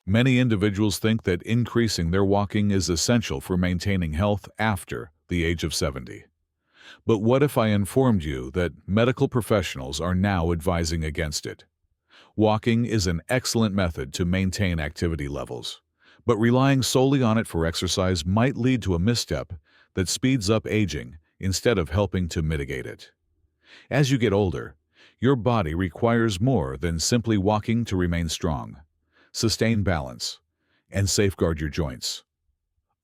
Many individuals think that increasing their walking is essential for maintaining health after the age of 70. But what if I informed you that medical professionals are now advising against it? Walking is an excellent method to maintain activity levels, but relying solely on it for exercise might lead to a misstep that speeds up aging instead of helping to mitigate it. As you get older, your body requires more than simply walking to remain strong, sustain balance, and safeguard your joints.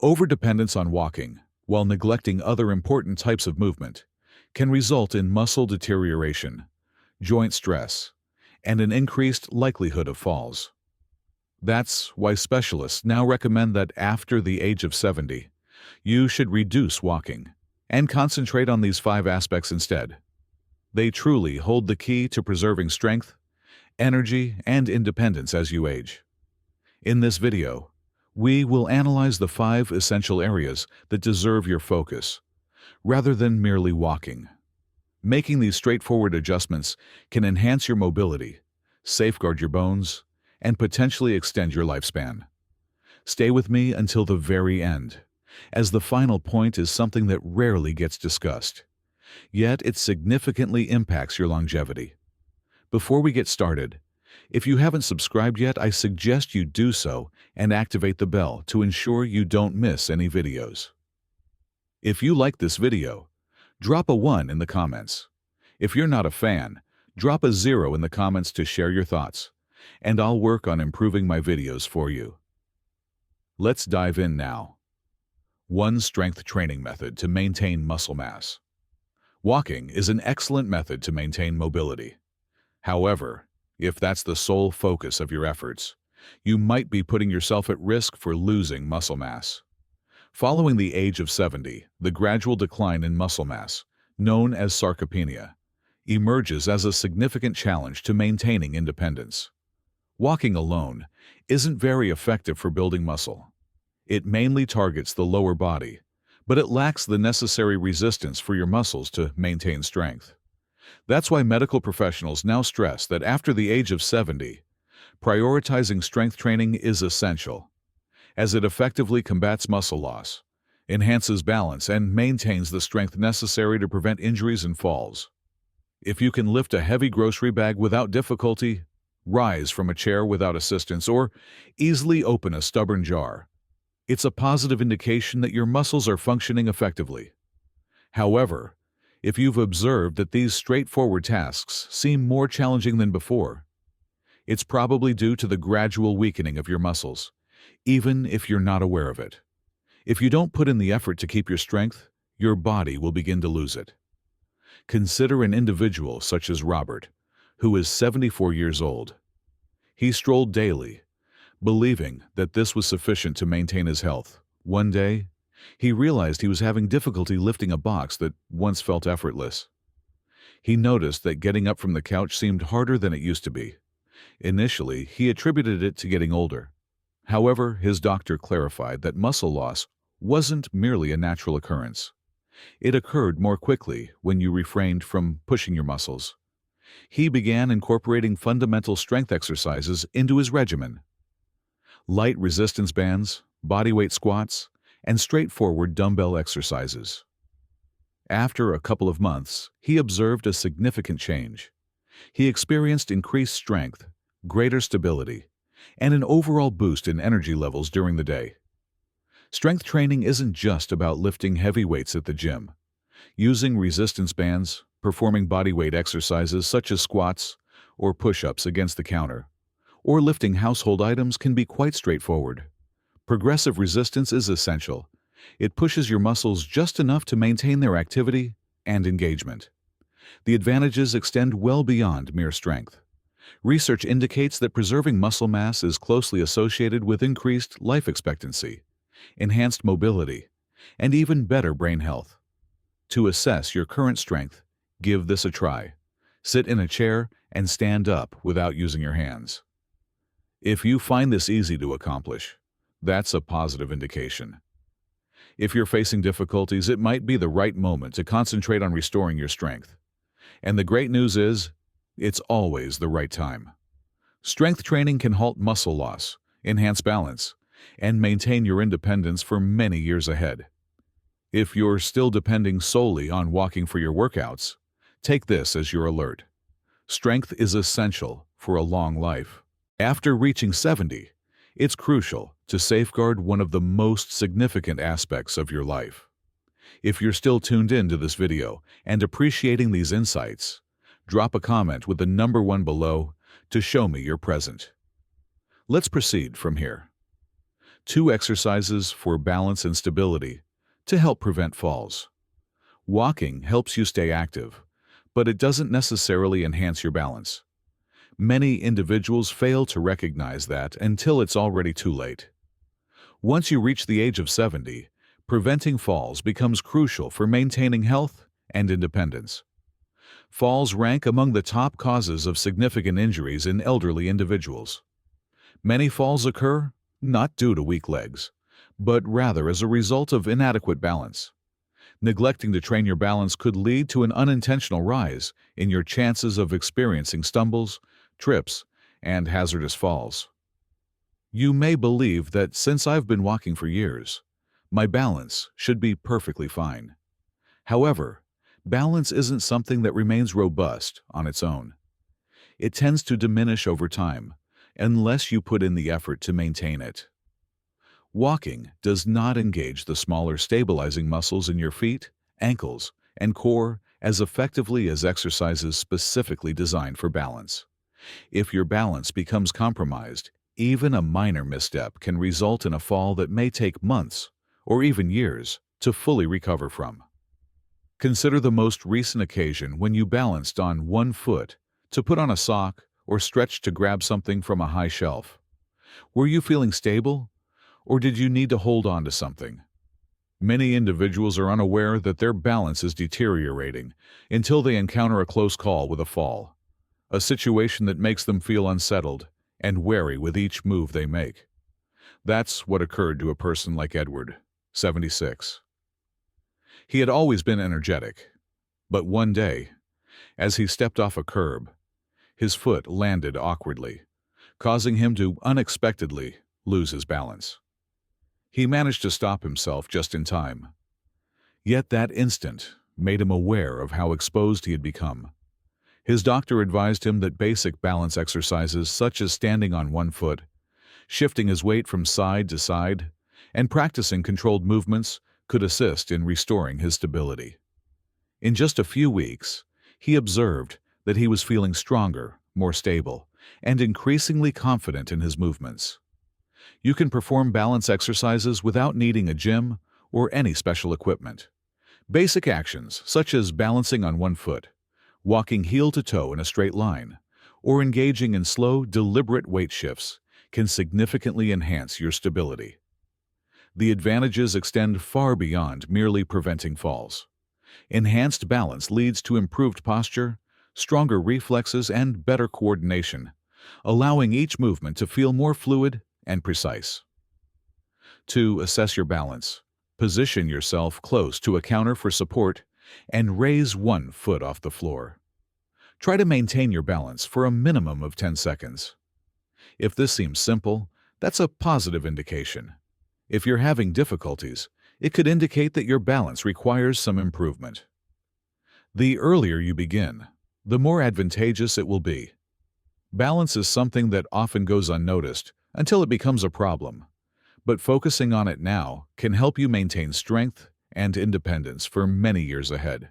Overdependence on walking, while neglecting other important types of movement, can result in muscle deterioration, joint stress, and an increased likelihood of falls. That's why specialists now recommend that after the age of 70, you should reduce walking and concentrate on these 5 aspects instead. They truly hold the key to preserving strength, energy, and independence as you age. In this video, we will analyze the 5 essential areas that deserve your focus, rather than merely walking. Making these straightforward adjustments can enhance your mobility, safeguard your bones, and potentially extend your lifespan. Stay with me until the very end, as the final point is something that rarely gets discussed, yet it significantly impacts your longevity. Before we get started, if you haven't subscribed yet, I suggest you do so and activate the bell to ensure you don't miss any videos. If you like this video, drop a 1 in the comments. If you're not a fan, drop a 0 in the comments to share your thoughts, and I'll work on improving my videos for you. Let's dive in now. 1 strength training method to maintain muscle mass. Walking is an excellent method to maintain mobility. However, if that's the sole focus of your efforts, you might be putting yourself at risk for losing muscle mass. Following the age of 70, the gradual decline in muscle mass, known as sarcopenia, emerges as a significant challenge to maintaining independence. Walking alone isn't very effective for building muscle. It mainly targets the lower body, but it lacks the necessary resistance for your muscles to maintain strength. That's why medical professionals now stress that after the age of 70, prioritizing strength training is essential, as it effectively combats muscle loss, enhances balance, and maintains the strength necessary to prevent injuries and falls. If you can lift a heavy grocery bag without difficulty, rise from a chair without assistance, or easily open a stubborn jar, it's a positive indication that your muscles are functioning effectively. However, if you've observed that these straightforward tasks seem more challenging than before, it's probably due to the gradual weakening of your muscles, even if you're not aware of it. If you don't put in the effort to keep your strength, your body will begin to lose it. Consider an individual such as Robert, who is 74 years old. He strolled daily, believing that this was sufficient to maintain his health. One day, he realized he was having difficulty lifting a box that once felt effortless. He noticed that getting up from the couch seemed harder than it used to be. Initially, he attributed it to getting older. However, his doctor clarified that muscle loss wasn't merely a natural occurrence. It occurred more quickly when you refrained from pushing your muscles. He began incorporating fundamental strength exercises into his regimen. Light resistance bands, bodyweight squats, and straightforward dumbbell exercises. After a couple of months, he observed a significant change. He experienced increased strength, greater stability, and an overall boost in energy levels during the day. Strength training isn't just about lifting heavy weights at the gym. Using resistance bands, performing bodyweight exercises such as squats or push-ups against the counter, or lifting household items can be quite straightforward. Progressive resistance is essential. It pushes your muscles just enough to maintain their activity and engagement. The advantages extend well beyond mere strength. Research indicates that preserving muscle mass is closely associated with increased life expectancy, enhanced mobility, and even better brain health. To assess your current strength, give this a try. Sit in a chair and stand up without using your hands. If you find this easy to accomplish, that's a positive indication. If you're facing difficulties, it might be the right moment to concentrate on restoring your strength. And the great news is, it's always the right time. Strength training can halt muscle loss, enhance balance, and maintain your independence for many years ahead. If you're still depending solely on walking for your workouts, take this as your alert. Strength is essential for a long life. After reaching 70, it's crucial to safeguard one of the most significant aspects of your life. If you're still tuned in to this video and appreciating these insights, drop a comment with the number 1 below to show me you're present. Let's proceed from here. 2 exercises for balance and stability to help prevent falls. Walking helps you stay active, but it doesn't necessarily enhance your balance. Many individuals fail to recognize that until it's already too late. Once you reach the age of 70, preventing falls becomes crucial for maintaining health and independence. Falls rank among the top causes of significant injuries in elderly individuals. Many falls occur not due to weak legs, but rather as a result of inadequate balance. Neglecting to train your balance could lead to an unintentional rise in your chances of experiencing stumbles, trips, and hazardous falls. You may believe that since I've been walking for years, my balance should be perfectly fine. However, balance isn't something that remains robust on its own. It tends to diminish over time, unless you put in the effort to maintain it. Walking does not engage the smaller stabilizing muscles in your feet, ankles, and core as effectively as exercises specifically designed for balance. If your balance becomes compromised, even a minor misstep can result in a fall that may take months or even years to fully recover from. Consider the most recent occasion when you balanced on one foot to put on a sock or stretched to grab something from a high shelf. Were you feeling stable, or did you need to hold on to something? Many individuals are unaware that their balance is deteriorating until they encounter a close call with a fall, a situation that makes them feel unsettled and wary with each move they make. That's what occurred to a person like Edward, 76. He had always been energetic, but one day, as he stepped off a curb, his foot landed awkwardly, causing him to unexpectedly lose his balance. He managed to stop himself just in time. Yet that instant made him aware of how exposed he had become. His doctor advised him that basic balance exercises such as standing on one foot, shifting his weight from side to side, and practicing controlled movements could assist in restoring his stability. In just a few weeks, he observed that he was feeling stronger, more stable, and increasingly confident in his movements. You can perform balance exercises without needing a gym or any special equipment. Basic actions such as balancing on one foot, walking heel to toe in a straight line, or engaging in slow, deliberate weight shifts can significantly enhance your stability. The advantages extend far beyond merely preventing falls. Enhanced balance leads to improved posture, stronger reflexes, and better coordination, allowing each movement to feel more fluid and precise. To assess your balance, position yourself close to a counter for support and raise one foot off the floor. Try to maintain your balance for a minimum of 10 seconds. If this seems simple, that's a positive indication. If you're having difficulties, it could indicate that your balance requires some improvement. The earlier you begin, the more advantageous it will be. Balance is something that often goes unnoticed until it becomes a problem, but focusing on it now can help you maintain strength and independence for many years ahead.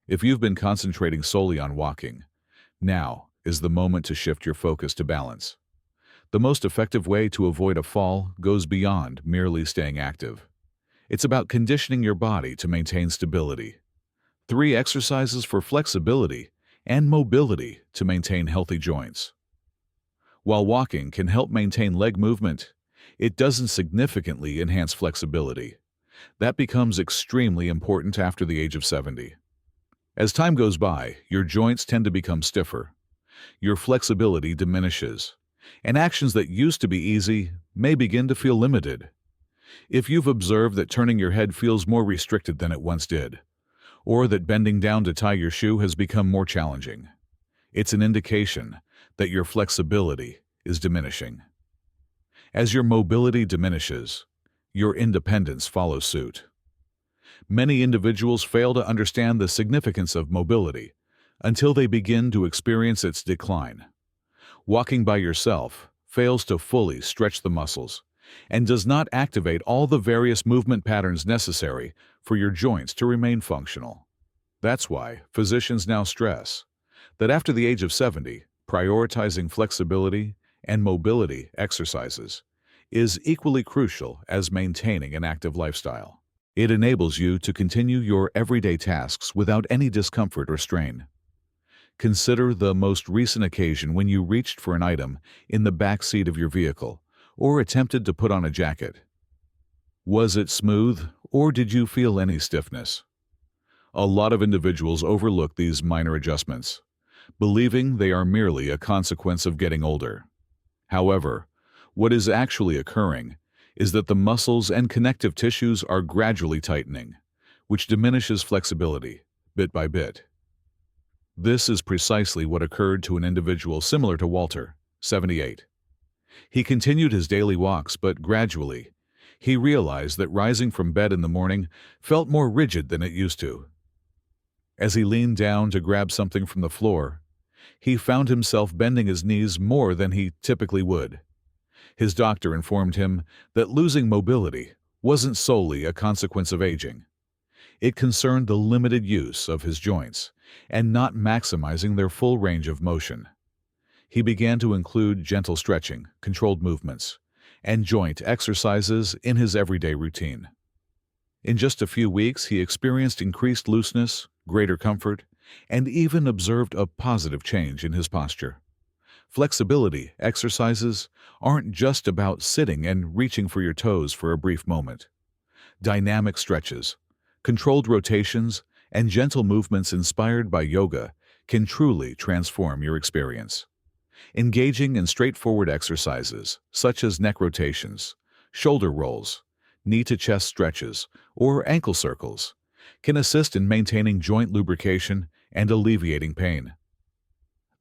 If you've been concentrating solely on walking, now is the moment to shift your focus to balance. The most effective way to avoid a fall goes beyond merely staying active. It's about conditioning your body to maintain stability. 3 exercises for flexibility and mobility to maintain healthy joints. While walking can help maintain leg movement, it doesn't significantly enhance flexibility. That becomes extremely important after the age of 70. As time goes by, your joints tend to become stiffer. Your flexibility diminishes, and actions that used to be easy may begin to feel limited. If you've observed that turning your head feels more restricted than it once did, or that bending down to tie your shoe has become more challenging, it's an indication that your flexibility is diminishing. As your mobility diminishes, your independence follows suit. Many individuals fail to understand the significance of mobility until they begin to experience its decline. Walking by yourself fails to fully stretch the muscles and does not activate all the various movement patterns necessary for your joints to remain functional. That's why physicians now stress that after the age of 70, prioritizing flexibility and mobility exercises is equally crucial as maintaining an active lifestyle. It enables you to continue your everyday tasks without any discomfort or strain. Consider the most recent occasion when you reached for an item in the back seat of your vehicle or attempted to put on a jacket. Was it smooth, or did you feel any stiffness? A lot of individuals overlook these minor adjustments, believing they are merely a consequence of getting older. However, what is actually occurring is that the muscles and connective tissues are gradually tightening, which diminishes flexibility bit by bit. This is precisely what occurred to an individual similar to Walter, 78. He continued his daily walks, but gradually, he realized that rising from bed in the morning felt more rigid than it used to. As he leaned down to grab something from the floor, he found himself bending his knees more than he typically would. His doctor informed him that losing mobility wasn't solely a consequence of aging. It concerned the limited use of his joints and not maximizing their full range of motion. He began to include gentle stretching, controlled movements, and joint exercises in his everyday routine. In just a few weeks, he experienced increased looseness, greater comfort, and even observed a positive change in his posture. Flexibility exercises aren't just about sitting and reaching for your toes for a brief moment. Dynamic stretches, controlled rotations, and gentle movements inspired by yoga can truly transform your experience. Engaging in straightforward exercises, such as neck rotations, shoulder rolls, knee-to-chest stretches, or ankle circles, can assist in maintaining joint lubrication and alleviating pain.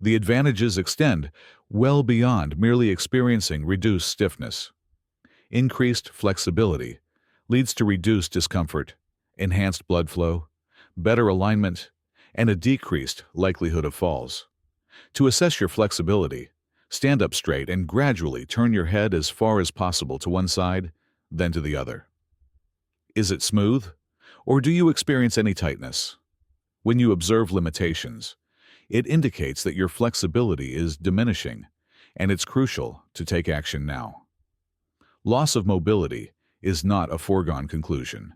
The advantages extend well beyond merely experiencing reduced stiffness. Increased flexibility leads to reduced discomfort, enhanced blood flow, better alignment, and a decreased likelihood of falls. To assess your flexibility, stand up straight and gradually turn your head as far as possible to one side, then to the other. Is it smooth, or do you experience any tightness? When you observe limitations, it indicates that your flexibility is diminishing, and it's crucial to take action now. Loss of mobility is not a foregone conclusion.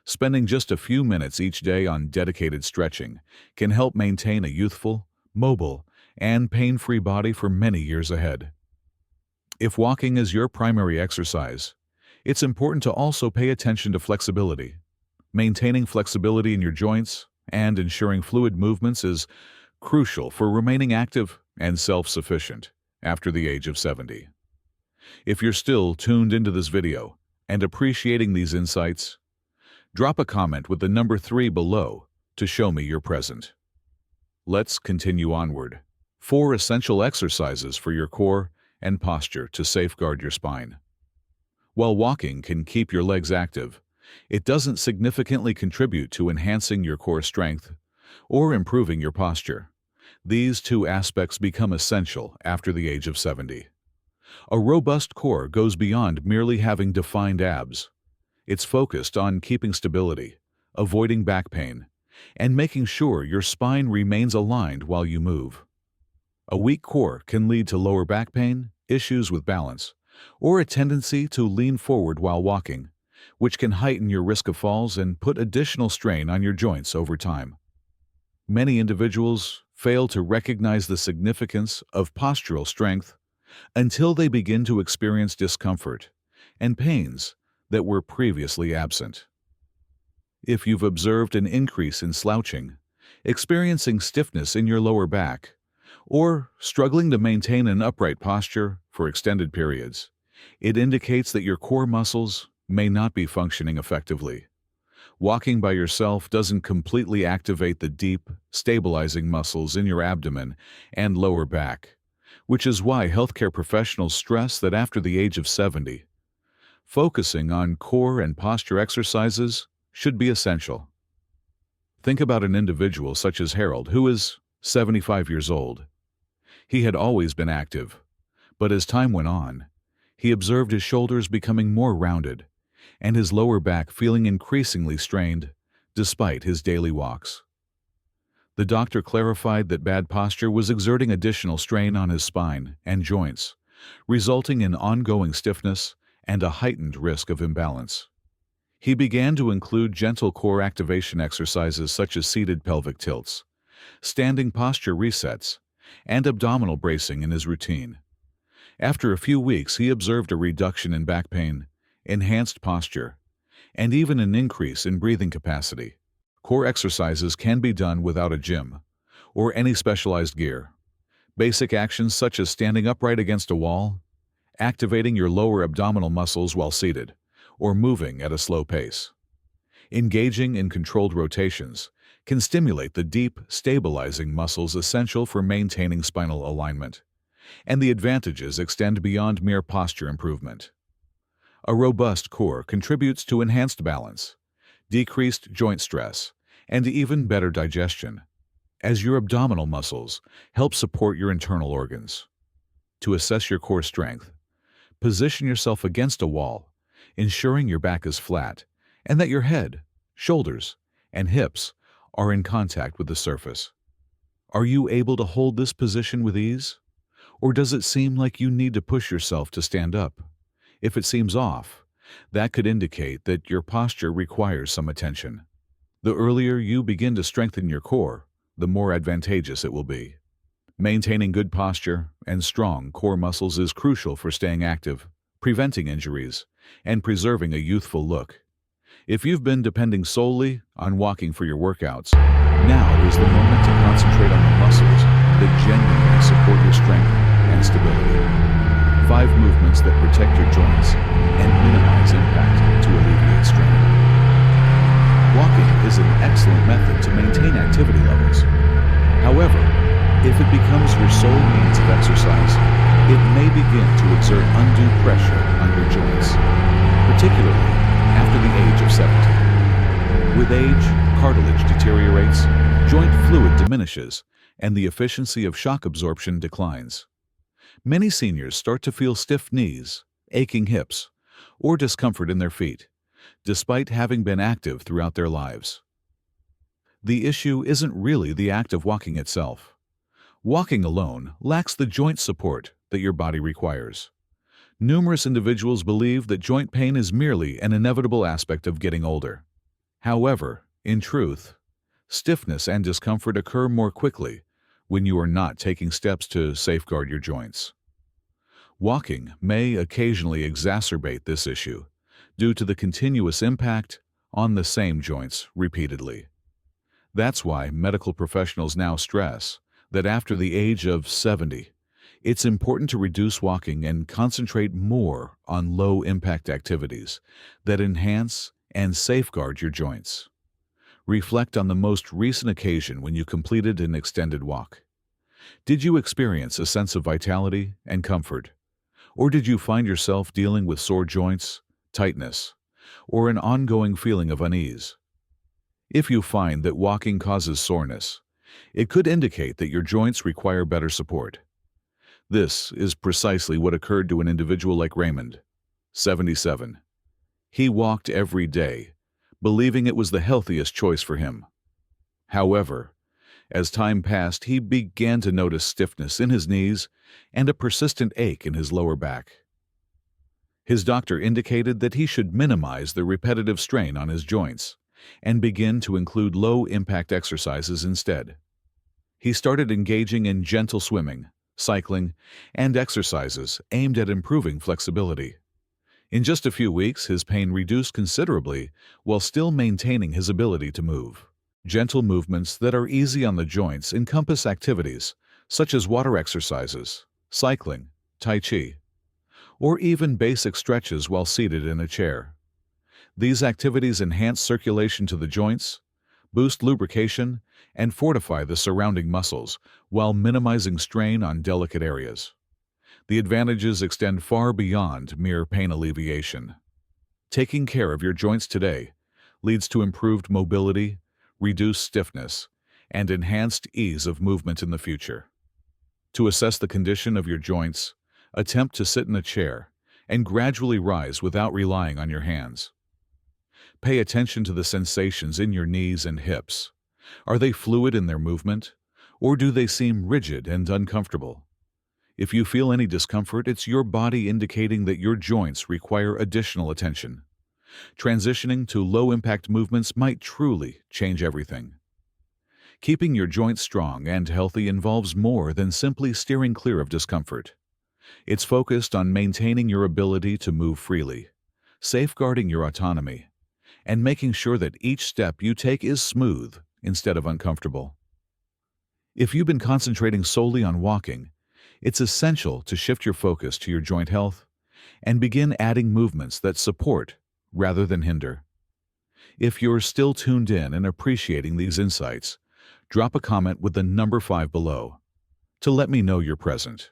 Spending just a few minutes each day on dedicated stretching can help maintain a youthful, mobile, and pain-free body for many years ahead. If walking is your primary exercise, it's important to also pay attention to flexibility. Maintaining flexibility in your joints and ensuring fluid movements is crucial for remaining active and self-sufficient after the age of 70. If you're still tuned into this video and appreciating these insights, drop a comment with the number 3 below to show me you're present. Let's continue onward. 4 essential exercises for your core and posture to safeguard your spine. While walking can keep your legs active, it doesn't significantly contribute to enhancing your core strength or improving your posture. These 2 aspects become essential after the age of 70. A robust core goes beyond merely having defined abs. It's focused on keeping stability, avoiding back pain, and making sure your spine remains aligned while you move. A weak core can lead to lower back pain, issues with balance, or a tendency to lean forward while walking, which can heighten your risk of falls and put additional strain on your joints over time. Many individuals fail to recognize the significance of postural strength until they begin to experience discomfort and pains that were previously absent. If you've observed an increase in slouching, experiencing stiffness in your lower back, or struggling to maintain an upright posture for extended periods, it indicates that your core muscles may not be functioning effectively. Walking by yourself doesn't completely activate the deep, stabilizing muscles in your abdomen and lower back, which is why healthcare professionals stress that after the age of 70, focusing on core and posture exercises should be essential. Think about an individual such as Harold, who is 75 years old. He had always been active, but as time went on, he observed his shoulders becoming more rounded and his lower back feeling increasingly strained despite his daily walks. The doctor clarified that bad posture was exerting additional strain on his spine and joints, resulting in ongoing stiffness and a heightened risk of imbalance. He began to include gentle core activation exercises such as seated pelvic tilts, standing posture resets, and abdominal bracing in his routine. After a few weeks, he observed a reduction in back pain, enhanced posture, and even an increase in breathing capacity. Core exercises can be done without a gym or any specialized gear. Basic actions such as standing upright against a wall, activating your lower abdominal muscles while seated, or moving at a slow pace. Engaging in controlled rotations can stimulate the deep, stabilizing muscles essential for maintaining spinal alignment, and the advantages extend beyond mere posture improvement. A robust core contributes to enhanced balance, decreased joint stress, and even better digestion, as your abdominal muscles help support your internal organs. To assess your core strength, position yourself against a wall, ensuring your back is flat and that your head, shoulders, and hips are in contact with the surface. Are you able to hold this position with ease? Or does it seem like you need to push yourself to stand up? If it seems off, that could indicate that your posture requires some attention. The earlier you begin to strengthen your core, the more advantageous it will be. Maintaining good posture and strong core muscles is crucial for staying active, preventing injuries, and preserving a youthful look. If you've been depending solely on walking for your workouts, now is the moment to concentrate on the muscles that genuinely support your strength and stability. 5 movements that protect your joints and minimize impact to alleviate strain. Walking is an excellent method to maintain activity levels. However, if it becomes your sole means of exercise, it may begin to exert undue pressure on your joints, particularly after the age of 70. With age, cartilage deteriorates, joint fluid diminishes, and the efficiency of shock absorption declines. Many seniors start to feel stiff knees, aching hips, or discomfort in their feet, despite having been active throughout their lives. The issue isn't really the act of walking itself. Walking alone lacks the joint support that your body requires. Numerous individuals believe that joint pain is merely an inevitable aspect of getting older. However, in truth, stiffness and discomfort occur more quickly when you are not taking steps to safeguard your joints. Walking may occasionally exacerbate this issue due to the continuous impact on the same joints repeatedly. That's why medical professionals now stress that after the age of 70, it's important to reduce walking and concentrate more on low-impact activities that enhance and safeguard your joints. Reflect on the most recent occasion when you completed an extended walk. Did you experience a sense of vitality and comfort? Or did you find yourself dealing with sore joints, tightness, or an ongoing feeling of unease? If you find that walking causes soreness, it could indicate that your joints require better support. This is precisely what occurred to an individual like Raymond, 77. He walked every day, believing it was the healthiest choice for him. However, as time passed, he began to notice stiffness in his knees and a persistent ache in his lower back. His doctor indicated that he should minimize the repetitive strain on his joints and begin to include low-impact exercises instead. He started engaging in gentle swimming, cycling, and exercises aimed at improving flexibility. In just a few weeks, his pain reduced considerably while still maintaining his ability to move. Gentle movements that are easy on the joints encompass activities such as water exercises, cycling, tai chi, or even basic stretches while seated in a chair. These activities enhance circulation to the joints, boost lubrication, and fortify the surrounding muscles while minimizing strain on delicate areas. The advantages extend far beyond mere pain alleviation. Taking care of your joints today leads to improved mobility, reduced stiffness, and enhanced ease of movement in the future. To assess the condition of your joints, attempt to sit in a chair and gradually rise without relying on your hands. Pay attention to the sensations in your knees and hips. Are they fluid in their movement, or do they seem rigid and uncomfortable? If you feel any discomfort, it's your body indicating that your joints require additional attention. Transitioning to low-impact movements might truly change everything. Keeping your joints strong and healthy involves more than simply steering clear of discomfort. It's focused on maintaining your ability to move freely, safeguarding your autonomy, and making sure that each step you take is smooth instead of uncomfortable. If you've been concentrating solely on walking, it's essential to shift your focus to your joint health and begin adding movements that support rather than hinder. If you're still tuned in and appreciating these insights, drop a comment with the number 5 below to let me know you're present.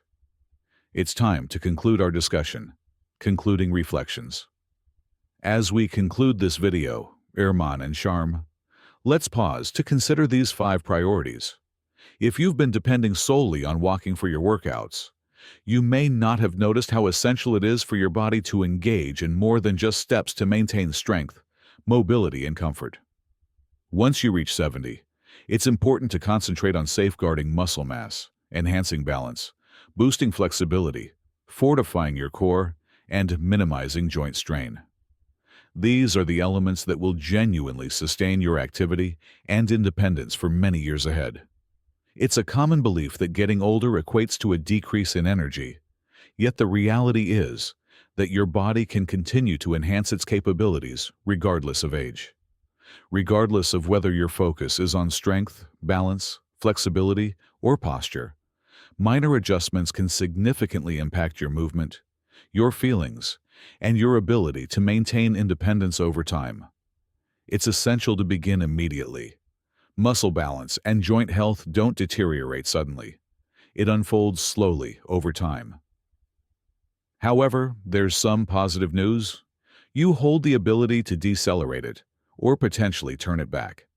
It's time to conclude our discussion. Concluding reflections. As we conclude this video, Irman and Sharm, let's pause to consider these 5 priorities. If you've been depending solely on walking for your workouts, you may not have noticed how essential it is for your body to engage in more than just steps to maintain strength, mobility, and comfort. Once you reach 70, it's important to concentrate on safeguarding muscle mass, enhancing balance, boosting flexibility, fortifying your core, and minimizing joint strain. These are the elements that will genuinely sustain your activity and independence for many years ahead. It's a common belief that getting older equates to a decrease in energy, yet the reality is that your body can continue to enhance its capabilities regardless of age. Regardless of whether your focus is on strength, balance, flexibility, or posture, minor adjustments can significantly impact your movement, your feelings, and your ability to maintain independence over time. It's essential to begin immediately. Muscle balance and joint health don't deteriorate suddenly. It unfolds slowly over time. However, there's some positive news. You hold the ability to decelerate it or potentially turn it back.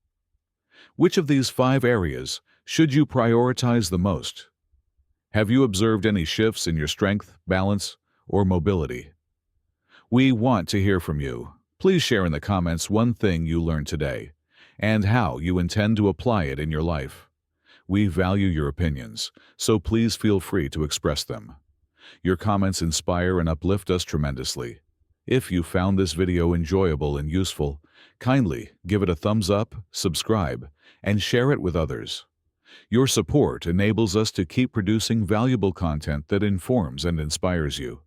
Which of these 5 areas should you prioritize the most? Have you observed any shifts in your strength, balance, or mobility? We want to hear from you. Please share in the comments one thing you learned today and how you intend to apply it in your life. We value your opinions, so please feel free to express them. Your comments inspire and uplift us tremendously. If you found this video enjoyable and useful, kindly give it a thumbs up, subscribe, and share it with others. Your support enables us to keep producing valuable content that informs and inspires you.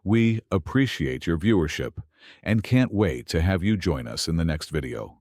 We appreciate your viewership and can't wait to have you join us in the next video.